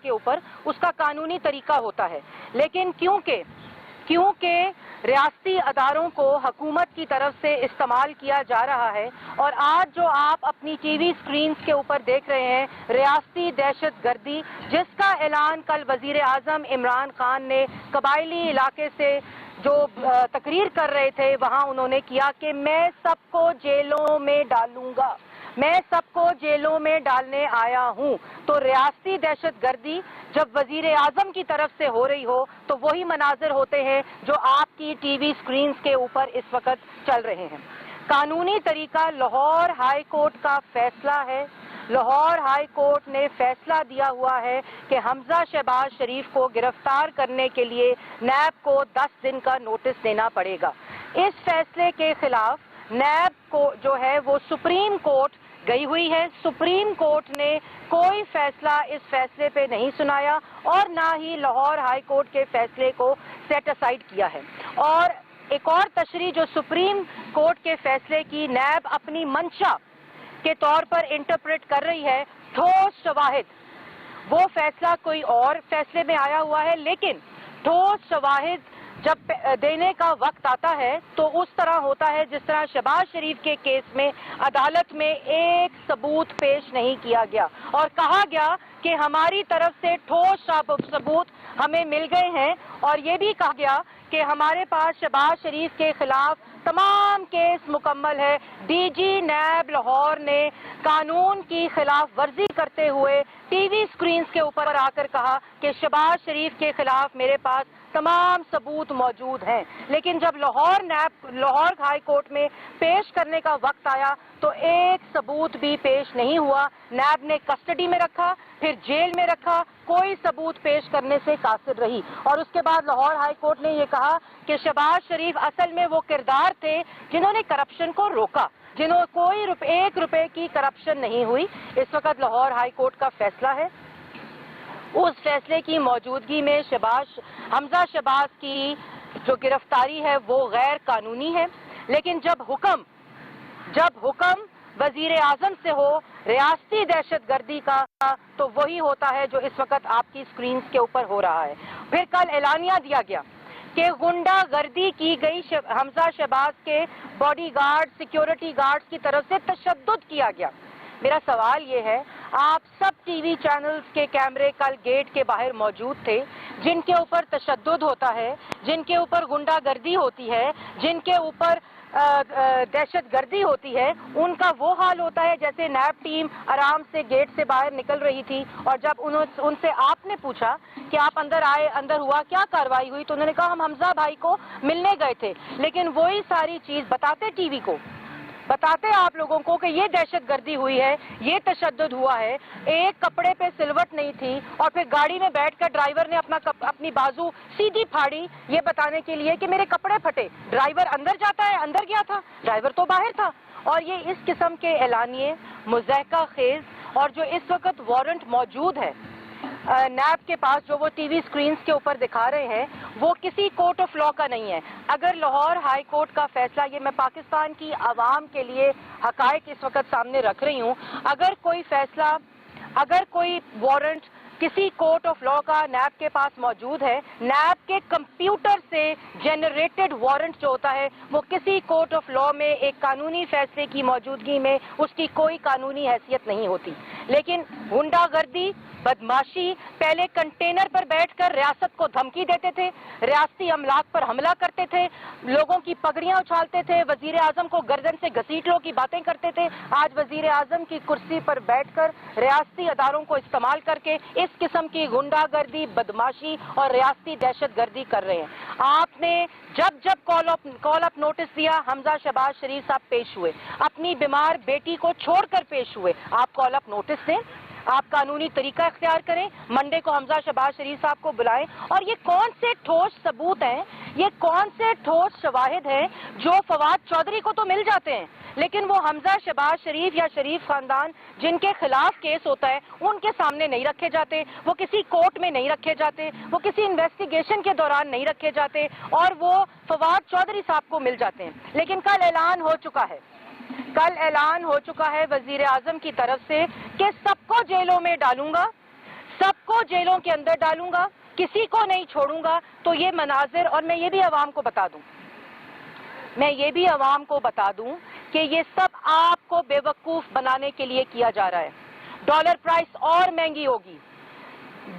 के ऊपर उसका कानूनी तरीका होता है, लेकिन क्योंकि रियासती अदारों को हुकूमत की तरफ से इस्तेमाल किया जा रहा है, और आज जो आप अपनी टीवी स्क्रीन के ऊपर देख रहे हैं रियासती दहशत गर्दी, जिसका ऐलान कल वजीर आज़म इमरान खान ने कबायली इलाके से जो तकरीर कर रहे थे वहाँ उन्होंने किया कि मैं सबको जेलों में डालूंगा, मैं सबको जेलों में डालने आया हूँ। तो रियासती दहशत गर्दी जब वजीर आज़म की तरफ से हो रही हो तो वही मनाजिर होते हैं जो आपकी टीवी स्क्रीन के ऊपर इस वक्त चल रहे हैं। कानूनी तरीका लाहौर हाई कोर्ट का फैसला है। लाहौर हाई कोर्ट ने फैसला दिया हुआ है कि हमजा शहबाज शरीफ को गिरफ्तार करने के लिए नैब को 10 दिन का नोटिस देना पड़ेगा। इस फैसले के खिलाफ नैब को जो है वो सुप्रीम कोर्ट गई हुई है। सुप्रीम कोर्ट ने कोई फैसला इस फैसले पे नहीं सुनाया और ना ही लाहौर हाई कोर्ट के फैसले को सेट असाइड किया है। और एक और तशरीह जो सुप्रीम कोर्ट के फैसले की नैब अपनी मंशा के तौर पर इंटरप्रेट कर रही है, ठोस शवाहिद, वो फैसला कोई और फैसले में आया हुआ है, लेकिन ठोस शवाहिद जब देने का वक्त आता है तो उस तरह होता है जिस तरह शहबाज शरीफ के केस में अदालत में एक सबूत पेश नहीं किया गया और कहा गया कि हमारी तरफ से ठोस सबूत हमें मिल गए हैं, और ये भी कहा गया कि हमारे पास शहबाज शरीफ के खिलाफ तमाम केस मुकम्मल है। डीजी नैब लाहौर ने कानून की खिलाफ वर्जी करते हुए टीवी स्क्रीन के ऊपर आकर कहा कि शहबाज शरीफ के खिलाफ मेरे पास तमाम सबूत मौजूद हैं, लेकिन जब लाहौर हाई कोर्ट में पेश करने का वक्त आया तो एक सबूत भी पेश नहीं हुआ। नैब ने कस्टडी में रखा, फिर जेल में रखा, कोई सबूत पेश करने से कासिर रही। और उसके बाद लाहौर हाई कोर्ट ने ये कहा कि शहबाज शरीफ असल में वो किरदार थे जिन्होंने करप्शन को रोका, जिन्होंने कोई एक रुपए की करप्शन नहीं हुई। इस वक्त लाहौर हाई कोर्ट का फैसला है, उस फैसले की मौजूदगी में हमजा शहबाज की जो गिरफ्तारी है वो गैर कानूनी है। लेकिन जब हुक्म वजीर आजम से हो रियासती दहशत गर्दी का तो वही होता है जो इस वक्त आपकी स्क्रीन के ऊपर हो रहा है। फिर कल एलानिया दिया गया कि गुंडा गर्दी की गई, हमजा शहबाज के बॉडी गार्ड, सिक्योरिटी गार्ड्स की तरफ से तशद्दुद किया गया। मेरा सवाल ये है, आप सब टीवी चैनल्स के कैमरे कल गेट के बाहर मौजूद थे, जिनके ऊपर तशद्दुद होता है, जिनके ऊपर गुंडागर्दी होती है, जिनके ऊपर दहशत गर्दी होती है, उनका वो हाल होता है जैसे नैब टीम आराम से गेट से बाहर निकल रही थी और जब उनसे आपने पूछा कि आप अंदर आए, अंदर हुआ क्या कार्रवाई हुई, तो उन्होंने कहा हम हमजा भाई को मिलने गए थे। लेकिन वही सारी चीज बताते टीवी को, बताते आप लोगों को कि ये दहशत गर्दी हुई है, ये तशद्दुद हुआ है, एक कपड़े पे सिलवट नहीं थी और फिर गाड़ी में बैठकर ड्राइवर ने अपनी बाजू सीधी फाड़ी ये बताने के लिए कि मेरे कपड़े फटे। ड्राइवर अंदर जाता है, अंदर गया था, ड्राइवर तो बाहर था। और ये इस किस्म के एलानिए मुज़हका खेज, और जो इस वक्त वारंट मौजूद है नैब के पास जो वो टीवी स्क्रीन के ऊपर दिखा रहे हैं, वो किसी कोर्ट ऑफ लॉ का नहीं है। अगर लाहौर हाई कोर्ट का फैसला, ये मैं पाकिस्तान की आवाम के लिए हकायक इस वक्त सामने रख रही हूँ, अगर कोई फैसला, अगर कोई वारंट किसी कोर्ट ऑफ लॉ का नैब के पास मौजूद है, नैब के कंप्यूटर से जनरेटेड वारंट जो होता है वो किसी कोर्ट ऑफ लॉ में एक कानूनी फैसले की मौजूदगी में उसकी कोई कानूनी हैसियत नहीं होती। लेकिन गुंडागर्दी, बदमाशी, पहले कंटेनर पर बैठकर रियासत को धमकी देते थे, रियासती अमलाक पर हमला करते थे, लोगों की पगड़ियां उछालते थे, वजीर आजम को गर्दन से घसीट लो की बातें करते थे। आज वजीर आजम की कुर्सी पर बैठकर रियासती अदारों को इस्तेमाल करके इस किस्म की गुंडागर्दी, बदमाशी और रियासती दहशत गर्दी कर रहे हैं। आपने जब कॉल अप नोटिस दिया, हमजा शहबाज शरीफ साहब पेश हुए, अपनी बीमार बेटी को छोड़कर पेश हुए। आप कॉल अप नोटिस दें, आप कानूनी तरीका इख्तियार करें, मंडे को हमजा शहबाज शरीफ साहब को बुलाएं। और ये कौन से ठोस सबूत हैं, ये कौन से ठोस शवाहिद हैं जो फवाद चौधरी को तो मिल जाते हैं, लेकिन वो हमजा शहबाज शरीफ या शरीफ खानदान जिनके खिलाफ केस होता है उनके सामने नहीं रखे जाते, वो किसी कोर्ट में नहीं रखे जाते, वो किसी इन्वेस्टिगेशन के दौरान नहीं रखे जाते और वो फवाद चौधरी साहब को मिल जाते हैं। लेकिन कल ऐलान हो चुका है वजीर आजम की तरफ से कि सबको जेलों में डालूंगा, سب کو जेलों के अंदर डालूंगा, किसी को नहीं छोड़ूंगा. तो ये मनाजिर, और मैं ये भी आवाम को बता दूं कि ये सब आपको बेवकूफ बनाने के लिए किया जा रहा है. डॉलर प्राइस और महंगी होगी,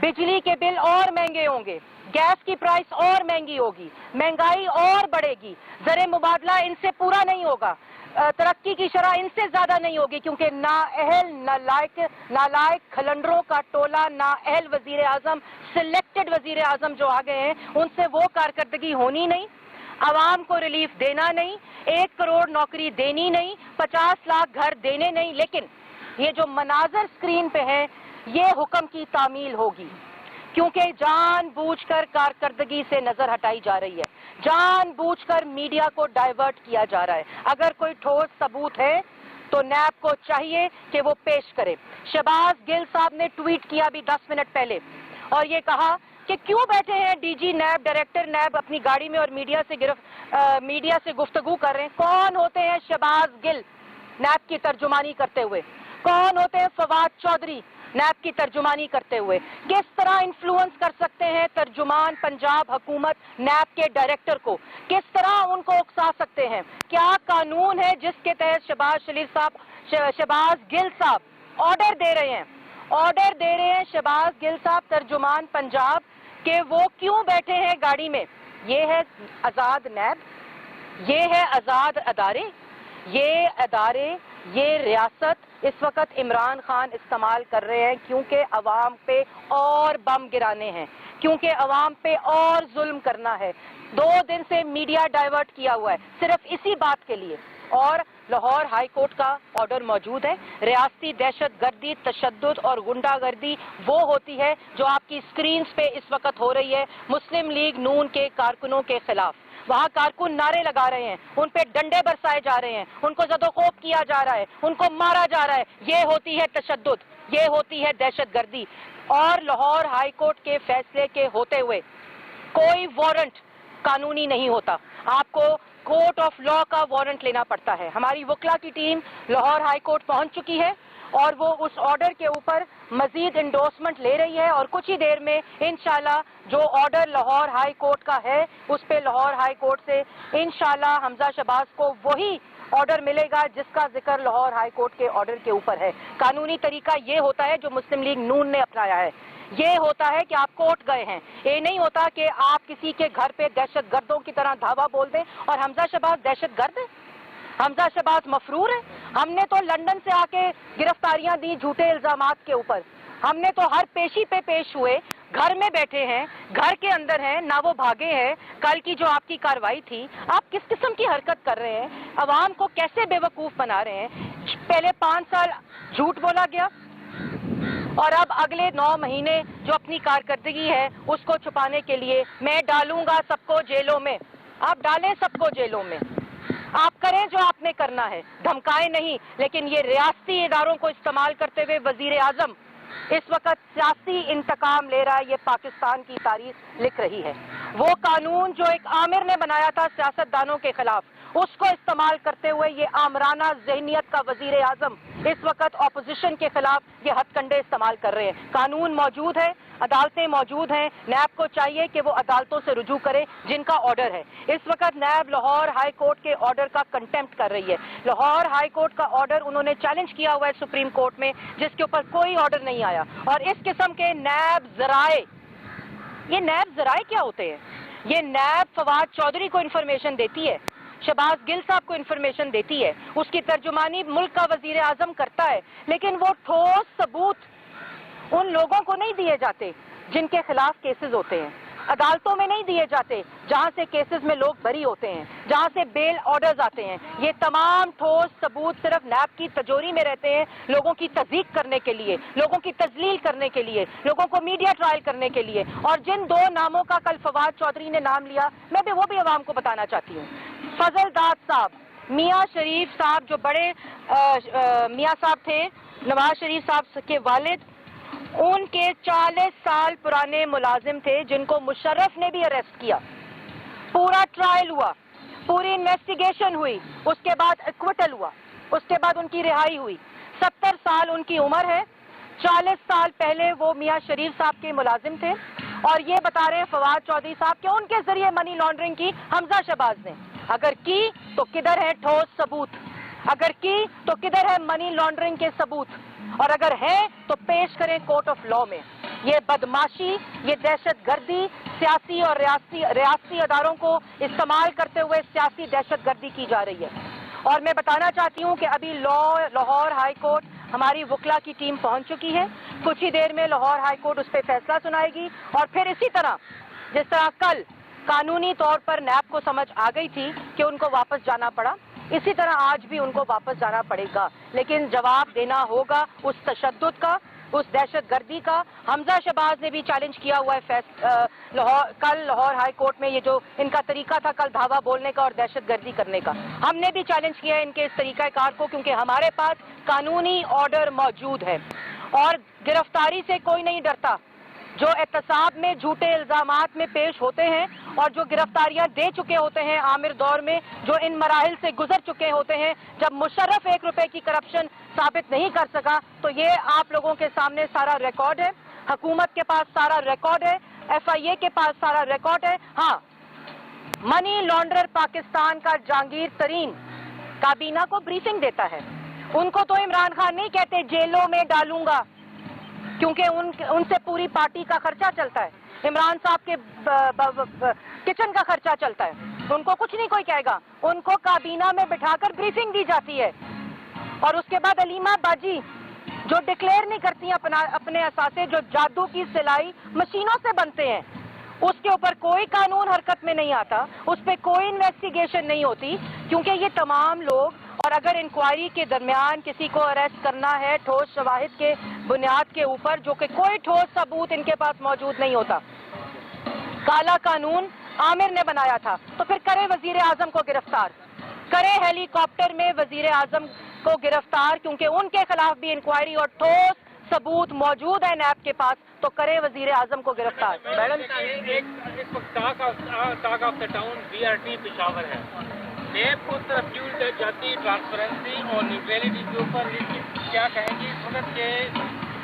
बिजली के बिल और महंगे होंगे, गैस की प्राइस और महंगी होगी, महंगाई और बढ़ेगी, ज़र मुबादला इनसे पूरा नहीं होगा, तरक्की की शरह इनसे ज्यादा नहीं होगी, क्योंकि नाअहल नालायक खलंडरों का टोला, नाअहल वजीर आजम, सिलेक्टेड वजीर आजम जो आ गए हैं, उनसे वो कारकर्दगी होनी नहीं, आवाम को रिलीफ देना नहीं, 1 करोड़ नौकरी देनी नहीं, 50 लाख घर देने नहीं. लेकिन ये जो मनाजर स्क्रीन पे है, ये हुक्म की तामील होगी, क्योंकि जानबूझकर कारकर्दगी से नजर हटाई जा रही है, जानबूझकर मीडिया को डाइवर्ट किया जा रहा है. अगर कोई ठोस सबूत है तो नैब को चाहिए कि वो पेश करे. शहबाज गिल साहब ने ट्वीट किया अभी 10 मिनट पहले और ये कहा कि क्यों बैठे हैं डीजी नैब, डायरेक्टर नैब अपनी गाड़ी में और मीडिया से गुफ्तगू कर रहे हैं. कौन होते हैं शहबाज गिल नैब की तर्जुमानी करते हुए? कौन होते हैं फवाद चौधरी नैब की तर्जुमानी करते हुए? किस तरह इन्फ्लुएंस कर सकते हैं तर्जुमान पंजाब हुकूमत नैब के डायरेक्टर को? किस तरह उनको उकसा सकते हैं? क्या कानून है जिसके तहत शहबाज गिल साहब ऑर्डर दे रहे हैं शहबाज गिल साहब तर्जुमान पंजाब के वो क्यों बैठे हैं गाड़ी में? ये है आजाद नैब, ये है आजाद अदारे, ये रियासत इस वक्त इमरान खान इस्तेमाल कर रहे हैं क्योंकि अवाम पे और बम गिराने हैं, क्योंकि अवाम पे और जुल्म करना है. 2 दिन से मीडिया डाइवर्ट किया हुआ है सिर्फ इसी बात के लिए. और लाहौर हाई कोर्ट का ऑर्डर मौजूद है. रियासती दहशत गर्दी, तशद्दुद और गुंडागर्दी वो होती है जो आपकी स्क्रीन पे इस वक्त हो रही है मुस्लिम लीग नून के कारकुनों के खिलाफ. वहाँ कारकुन नारे लगा रहे हैं, उन पे डंडे बरसाए जा रहे हैं, उनको ज़दोखोब किया जा रहा है, उनको मारा जा रहा है. ये होती है तशद्दुद, ये होती है दहशत गर्दी. और लाहौर हाई कोर्ट के फैसले के होते हुए कोई वारंट कानूनी नहीं होता, आपको कोर्ट ऑफ लॉ का वारंट लेना पड़ता है. हमारी वकला की टीम लाहौर हाई कोर्ट पहुंच चुकी है और वो उस ऑर्डर के ऊपर मजीद इंडोर्समेंट ले रही है और कुछ ही देर में इंशाल्लाह जो ऑर्डर लाहौर हाई कोर्ट का है उस पे लाहौर हाई कोर्ट से इंशाल्लाह हमजा शहबाज को वही ऑर्डर मिलेगा जिसका जिक्र लाहौर हाई कोर्ट के ऑर्डर के ऊपर है. कानूनी तरीका ये होता है जो मुस्लिम लीग नून ने अपनाया है. ये होता है कि आप कोर्ट गए हैं, ये नहीं होता कि आप किसी के घर पे दहशत गर्दों की तरह धावा बोल दें. और हमजा शहबाज दहशत गर्द है? हमजा शहबाज मफरूर है? हमने तो लंदन से आके गिरफ्तारियां दी झूठे इल्जामात के ऊपर, हमने तो हर पेशी पे पेश हुए, घर में बैठे हैं, घर के अंदर हैं, ना वो भागे हैं. कल की जो आपकी कार्रवाई थी, आप किस किस्म की हरकत कर रहे हैं? अवाम को कैसे बेवकूफ बना रहे हैं? पहले 5 साल झूठ बोला गया और अब अगले 9 महीने जो अपनी कारकर्दगी है उसको छुपाने के लिए मैं डालूंगा सबको जेलों में. आप डालें सबको जेलों में, आप करें जो आपने करना है, धमकाएं नहीं. लेकिन ये रियासती इदारों को इस्तेमाल करते हुए वजीर आजम इस वक्त सियासी इंतकाम ले रहा है. ये पाकिस्तान की तारीख लिख रही है. वो कानून जो एक आमिर ने बनाया था सियासतदानों के खिलाफ, उसको इस्तेमाल करते हुए ये आमराना ज़हनियत का वजीर आजम इस वक्त ऑपोजिशन के खिलाफ ये हथकंडे इस्तेमाल कर रहे हैं. कानून मौजूद है, अदालतें मौजूद हैं, नैब को चाहिए कि वो अदालतों से रुजू करे जिनका ऑर्डर है. इस वक्त नैब लाहौर हाई कोर्ट के ऑर्डर का कंटेम्प्ट कर रही है. लाहौर हाई कोर्ट का ऑर्डर उन्होंने चैलेंज किया हुआ है सुप्रीम कोर्ट में, जिसके ऊपर कोई ऑर्डर नहीं आया. और इस किस्म के नैब जराए, ये नैब जराए क्या होते हैं? ये नैब फवाद चौधरी को इंफॉर्मेशन देती है, शहबाज गिल साहब को इंफॉर्मेशन देती है, उसकी तर्जुमानी मुल्क का वजीर आजम करता है. लेकिन वो ठोस सबूत उन लोगों को नहीं दिए जाते जिनके खिलाफ केसेस होते हैं, अदालतों में नहीं दिए जाते जहां से केसेस में लोग बरी होते हैं, जहां से बेल ऑर्डर्स आते हैं. ये तमाम ठोस सबूत सिर्फ नैब की तिजोरी में रहते हैं, लोगों की तस्दीक करने के लिए, लोगों की तजलील करने के लिए, लोगों को मीडिया ट्रायल करने के लिए. और जिन 2 नामों का कल फवाद चौधरी ने नाम लिया, मैं भी वो भी अवाम को बताना चाहती हूँ. फजल दाद साहब, मियाँ शरीफ साहब जो बड़े मियाँ साहब थे, नवाज शरीफ साहब के वालिद, उनके 40 साल पुराने मुलाजिम थे जिनको मुशर्रफ ने भी अरेस्ट किया. पूरा ट्रायल हुआ, पूरी इन्वेस्टिगेशन हुई, उसके बाद एक्विटल हुआ, उसके बाद उनकी रिहाई हुई. 70 साल उनकी उम्र है, 40 साल पहले वो मियां शरीफ साहब के मुलाजिम थे और ये बता रहे हैं फवाद चौधरी साहब कि उनके जरिए मनी लॉन्ड्रिंग की हमजा शहबाज ने। अगर की तो किधर है ठोस सबूत, अगर की तो किधर है मनी लॉन्ड्रिंग के सबूत, और अगर है तो पेश करें कोर्ट ऑफ लॉ में। ये बदमाशी, ये दहशत गर्दी सियासी और रियासती अदारों को इस्तेमाल करते हुए सियासी दहशत गर्दी की जा रही है। और मैं बताना चाहती हूँ कि अभी लाहौर हाई कोर्ट हमारी वकला की टीम पहुंच चुकी है। कुछ ही देर में लाहौर हाई कोर्ट उस पर फैसला सुनाएगी और फिर इसी तरह जिस तरह कल कानूनी तौर पर नैब को समझ आ गई थी कि उनको वापस जाना पड़ा, इसी तरह आज भी उनको वापस जाना पड़ेगा। लेकिन जवाब देना होगा उस तशद्दुद का, उस दहशत गर्दी का। हमजा शहबाज ने भी चैलेंज किया हुआ है कल लाहौर हाई कोर्ट में ये जो इनका तरीका था कल धावा बोलने का और दहशत गर्दी करने का, हमने भी चैलेंज किया है इनके इस तरीकाकार को, क्योंकि हमारे पास कानूनी ऑर्डर मौजूद है और गिरफ्तारी से कोई नहीं डरता। जो एहतसाब में झूठे इल्जामात में पेश होते हैं और जो गिरफ्तारियां दे चुके होते हैं आमिर दौर में, जो इन मराहिल से गुजर चुके होते हैं, जब मुशर्रफ 1 रुपए की करप्शन साबित नहीं कर सका, तो ये आप लोगों के सामने सारा रिकॉर्ड है, हुकूमत के पास सारा रिकॉर्ड है, FIA के पास सारा रिकॉर्ड है। हाँ, मनी लॉन्ड्रर पाकिस्तान का जहांगीर तरीन काबीना को ब्रीफिंग देता है। उनको तो इमरान खान नहीं कहते जेलों में डालूंगा, क्योंकि उनसे पूरी पार्टी का खर्चा चलता है, इमरान साहब के किचन का खर्चा चलता है, तो उनको कुछ नहीं कोई कहेगा। उनको काबीना में बिठाकर ब्रीफिंग दी जाती है और उसके बाद अलीमा बाजी जो डिक्लेयर नहीं करती अपने असासे, जो जादू की सिलाई मशीनों से बनते हैं, उसके ऊपर कोई कानून हरकत में नहीं आता, उस पर कोई इन्वेस्टिगेशन नहीं होती, क्योंकि ये तमाम लोग, और अगर इंक्वायरी के दरमियान किसी को अरेस्ट करना है ठोस शवाहिद के बुनियाद के ऊपर, जो कि कोई ठोस सबूत इनके पास मौजूद नहीं होता, काला कानून आमिर ने बनाया था, तो फिर करे वजीर आजम को गिरफ्तार, करे हेलीकॉप्टर में वजीर आजम को गिरफ्तार, क्योंकि उनके खिलाफ भी इंक्वायरी और ठोस सबूत मौजूद है नैब के पास, तो करे वजीर आजम को गिरफ्तार। मैडम, एक talk of the town BRT Peshawar है, नैब को तरफ क्यों जाती ट्रांसपेरेंसी और न्यूट्रलिटी के ऊपर, क्या कहेंगे इस वक्त के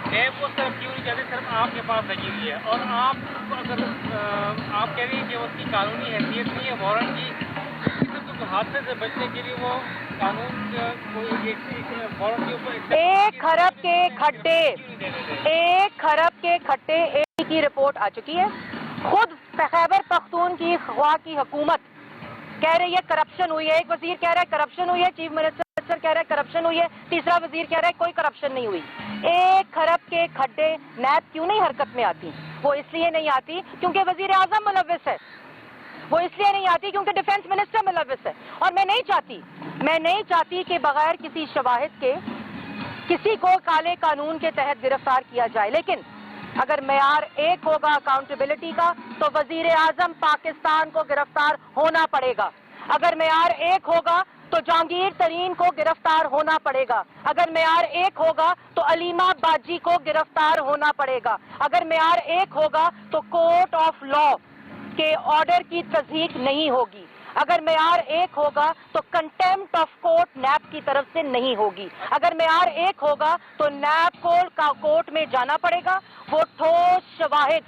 नैब को तरफ क्यों नहीं जाती, सिर्फ आपके पास लगी हुई है, और आप अगर आप कह रही हैं कि उसकी कानूनी हैसियत नहीं है वारंट की, तो हादसे से बचने के लिए वो कानून वारंट के ऊपर 1 खरब के खड्डे, 1 खरब के खड्डे की रिपोर्ट आ चुकी है। खुद खैबर पख्तूनख्वा की हुकूमत कह रही है करप्शन हुई है, एक वजीर कह रहा है करप्शन हुई है, चीफ मिनिस्टर कह रहा है करप्शन हुई है, तीसरा वजीर कह रहा है कोई करप्शन नहीं हुई। 1 खरब के खड्डे नैब क्यों नहीं हरकत में आती? वो इसलिए नहीं आती क्योंकि वजीर आजम मुलव्विस है, वो इसलिए नहीं आती क्योंकि डिफेंस मिनिस्टर मुलव्विस है। और मैं नहीं चाहती कि बगैर किसी शवाहिद के किसी को काले कानून के तहत गिरफ्तार किया जाए, लेकिन अगर मेयार एक होगा अकाउंटेबिलिटी का, तो वजीर आजम पाकिस्तान को गिरफ्तार होना पड़ेगा। अगर मेयार एक होगा तो जहांगीर तरीन को गिरफ्तार होना पड़ेगा। अगर मेयार एक होगा तो अलीमा बाजी को गिरफ्तार होना पड़ेगा। अगर मेयार एक होगा तो कोर्ट ऑफ लॉ के ऑर्डर की तस्दीक नहीं होगी। अगर मेयार एक होगा तो कंटेम्प्ट ऑफ कोर्ट नैब की तरफ से नहीं होगी। अगर मेयार एक होगा तो नैब को कोर्ट में जाना पड़ेगा। वो ठोस शवाहिद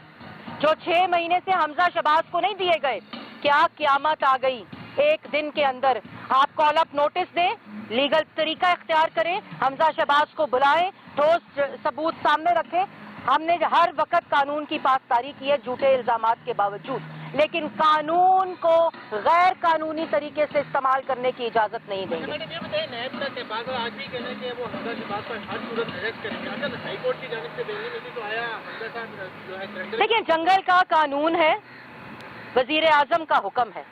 जो 6 महीने से हमजा शहबाज को नहीं दिए गए, क्या क़यामत आ गई? एक दिन के अंदर आप कॉल अप नोटिस दें, लीगल तरीका इख्तियार करें, हमजा शहबाज को बुलाएं, ठोस सबूत सामने रखें। हमने हर वक्त कानून की पासदारी की है झूठे इल्जामात के बावजूद, लेकिन कानून को गैर कानूनी तरीके से इस्तेमाल करने की इजाजत नहीं देंगे। मैडम, ये बताइए, नैब का तबादला आज भी कहना है कि वो हमजा शहबाज पर हर सूरत अरेस्ट करेंगे। अगर हाई कोर्ट की जानिब से देने में तो आया हमजा साहब जो है, देखिए जंगल का कानून है, वजीर आजम का हुक्म है,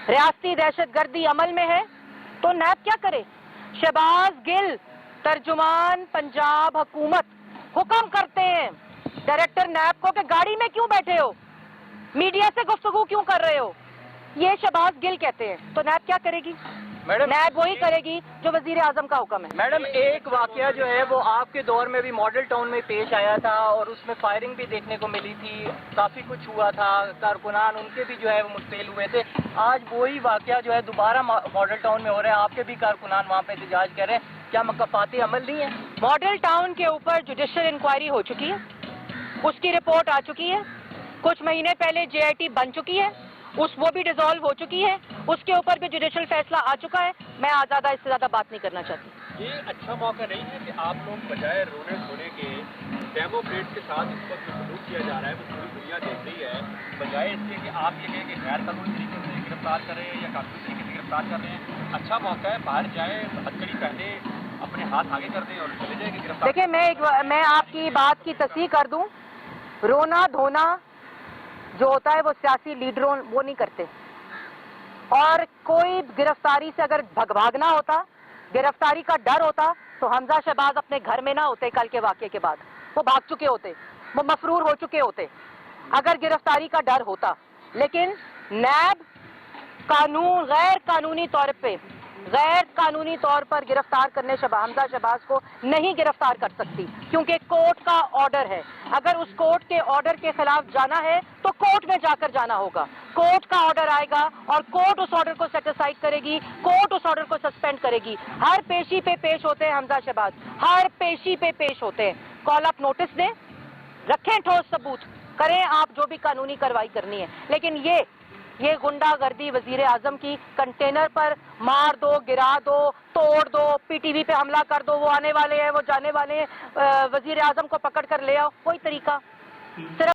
रियासती दहशतगर्दी अमल में है, तो नैब क्या करे? शहबाज गिल तर्जुमान पंजाब हुकूमत हुक्म करते हैं डायरेक्टर नैब को कि गाड़ी में क्यों बैठे हो, मीडिया से गुफ्तगू क्यों कर रहे हो, ये शहबाज गिल कहते हैं। तो नैब क्या करेगी? मैडम, नैब वही करेगी जो वजीर आजम का हुक्म है। मैडम, एक वाकया जो है वो आपके दौर में भी मॉडल टाउन में पेश आया था और उसमें फायरिंग भी देखने को मिली थी, काफ़ी कुछ हुआ था, कारकुनान उनके भी जो है वो मुश्तैल हुए थे। आज वही वाकया जो है दोबारा मॉडल टाउन में हो रहा है, आपके भी कारकुनान वहाँ पे एहतजाज कर रहे हैं, क्या मकफ़ाती अमल नहीं है? मॉडल टाउन के ऊपर जुडिशियल इंक्वायरी हो चुकी है, उसकी रिपोर्ट आ चुकी है। कुछ महीने पहले जेआईटी बन चुकी है, वो भी डिसॉल्व हो चुकी है, उसके ऊपर भी जुडिशियल फैसला आ चुका है। मैं ज़्यादा इससे ज़्यादा बात नहीं करना चाहती। ये अच्छा मौका नहीं है कि आप लोग बजाय रोने धोने के डेमोक्रेट के साथ इस वक्त जो सलूक किया जा रहा है वो पूरी दुनिया देख रही है, बजाय इसके कि आप ये कहें कि गैर कानूनी तरीके से गिरफ्तार करें या कानूनी तरीके से गिरफ्तार कर रहे हैं। अच्छा मौका है, बाहर जाए, हथकड़ी पहने, अपने हाथ आगे कर दें और चले जाए कि गिरफ्तार। देखिए, मैं आपकी बात की तस्दीक कर दूं, रोना धोना जो होता है वो सियासी लीडरों वो नहीं करते। और कोई गिरफ्तारी से अगर भागना होता, गिरफ्तारी का डर होता, तो हमजा शहबाज अपने घर में ना होते। कल के वाक़े के बाद वो भाग चुके होते, वो मफरूर हो चुके होते अगर गिरफ्तारी का डर होता। लेकिन नैब गैर कानूनी तौर पर गिरफ्तार करने हमजा शहबाज को नहीं गिरफ्तार कर सकती, क्योंकि कोर्ट का ऑर्डर है। अगर उस कोर्ट के ऑर्डर के खिलाफ जाना है तो कोर्ट में जाकर जाना होगा। कोर्ट का ऑर्डर आएगा और कोर्ट उस ऑर्डर को सेटिसाइड करेगी, कोर्ट उस ऑर्डर को सस्पेंड करेगी। हर पेशी पे पेश होते हैं हमजा शहबाज, हर पेशी पे पेश होते हैं। कॉल अप नोटिस दें, रखें ठोस सबूत, करें आप जो भी कानूनी कार्रवाई करनी है। लेकिन ये गुंडागर्दी वजीर आजम की, कंटेनर पर मार दो, गिरा दो, तोड़ दो, पीटीवी पे हमला कर दो, वो आने वाले हैं, वो जाने वाले हैं, वजीर आजम को पकड़ कर ले आओ, कोई तरीका सिर्फ